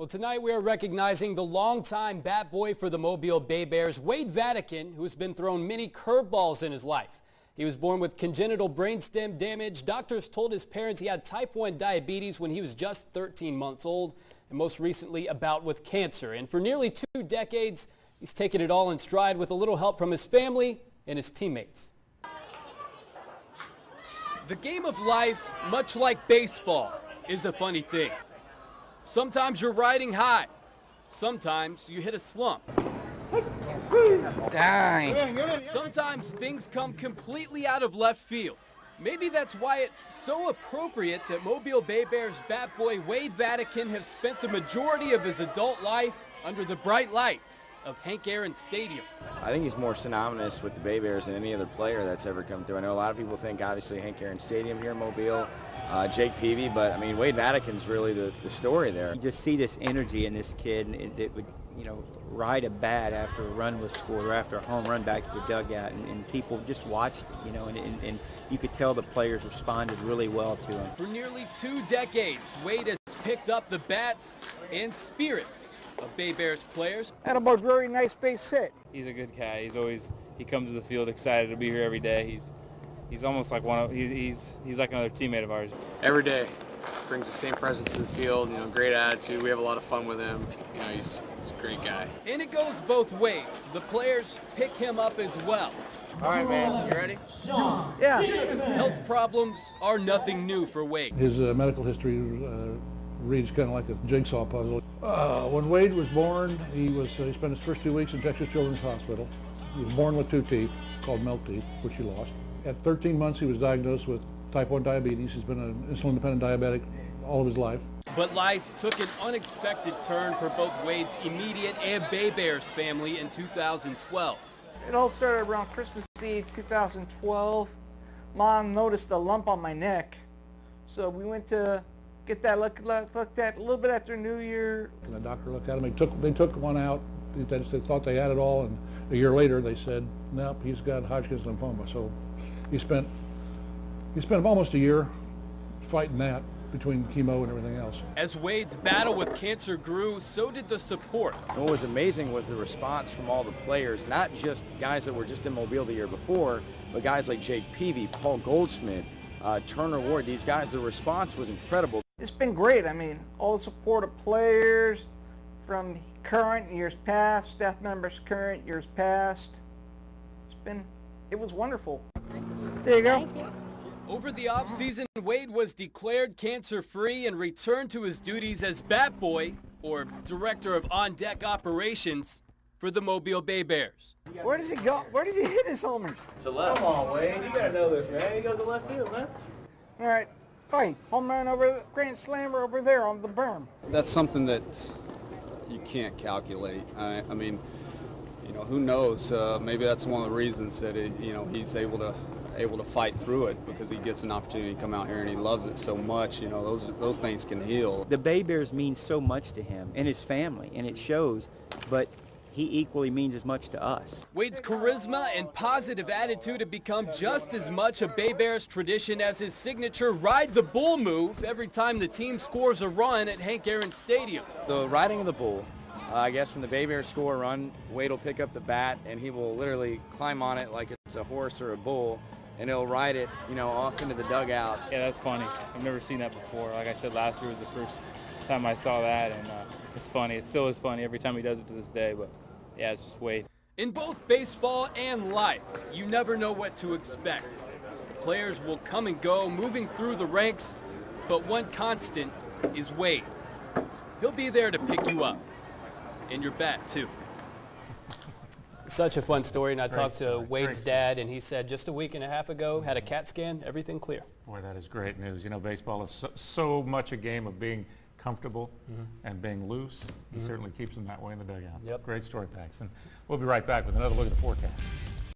Well, tonight we are recognizing the longtime bat boy for the Mobile BayBears, Wade Vadakin, who has been thrown many curveballs in his life. He was born with congenital brainstem damage. Doctors told his parents he had type 1 diabetes when he was just 13 months old, and most recently a bout with cancer. And for nearly 2 decades, he's taken it all in stride with a little help from his family and his teammates. The game of life, much like baseball, is a funny thing. Sometimes you're riding high. Sometimes you hit a slump. Sometimes things come completely out of left field. Maybe that's why it's so appropriate that Mobile BayBears bat boy Wade Vadakin has spent the majority of his adult life under the bright lights of Hank Aaron Stadium. I think he's more synonymous with the BayBears than any other player that's ever come through. I know a lot of people think obviously Hank Aaron Stadium here in Mobile, Jake Peavy, but I mean Wade Vadakin's really the story there. You just see this energy in this kid, and it would, ride a bat after a run was scored or after a home run back to the dugout, and people just watched it, and you could tell the players responded really well to him. For nearly 2 decades, Wade has picked up the bats and spirits of BayBears players. And a very nice base hit. He's a good guy. He comes to the field excited to be here every day. He's almost like he's like another teammate of ours. Every day brings the same presence to the field, great attitude. We have a lot of fun with him. He's a great guy. And it goes both ways. The players pick him up as well. All right, man, you ready? Yeah. Health problems are nothing new for Wade. His medical history reads kind of like a jigsaw puzzle. When Wade was born, he spent his first 2 weeks in Texas Children's Hospital. He was born with 2 teeth, called milk teeth, which he lost. At 13 months, he was diagnosed with type 1 diabetes. He's been an insulin-dependent diabetic all of his life. But life took an unexpected turn for both Wade's immediate and BayBears family in 2012. It all started around Christmas Eve 2012. Mom noticed a lump on my neck, so we went to get that looked at a little bit after New Year. And the doctor looked at him. They took one out. They thought they had it all, and a year later they said, nope, he's got Hodgkin's lymphoma. So he spent almost a year fighting that between chemo and everything else. As Wade's battle with cancer grew, so did the support. What was amazing was the response from all the players, not just guys that were just in Mobile the year before, but guys like Jake Peavy, Paul Goldschmidt, Turner Ward. These guys, the response was incredible. It's been great. I mean, all the support of players from current years past, staff members current years past. It was wonderful. There you go. Over the offseason, Wade was declared cancer-free and returned to his duties as bat boy, or director of on-deck operations, for the Mobile BayBears. Where does he go? Where does he hit his homers? To left. Come on, Wade, you gotta know this, man. He goes to left field, man. All right. Fine. Home run over, grand slammer over there on the berm. That's something that you can't calculate. I mean, who knows? Maybe that's one of the reasons that he's able to fight through it, because he gets an opportunity to come out here and he loves it so much. Those things can heal. The BayBears mean so much to him and his family, and it shows, but he equally means as much to us. Wade's charisma and positive attitude have become just as much a BayBears tradition as his signature ride the bull move every time the team scores a run at Hank Aaron Stadium. The riding of the bull, I guess when the BayBears score a run, Wade will pick up the bat and he will literally climb on it like it's a horse or a bull, and he'll ride it, off into the dugout. Yeah, that's funny. I've never seen that before. Like I said, last year was the first time I saw that, and it's funny. It still is funny every time he does it to this day, but yeah, it's just Wade. In both baseball and life, you never know what to expect. Players will come and go, moving through the ranks, but one constant is Wade. He'll be there to pick you up, and your bat too. Such a fun story, and I talked to Wade's dad, and he said just a week and a half ago, had a CAT scan, everything clear. Boy, that is great news. Baseball is so much a game of being comfortable and being loose. He certainly keeps them that way in the dugout. Yep. Great story, Paxton. We'll be right back with another look at the forecast.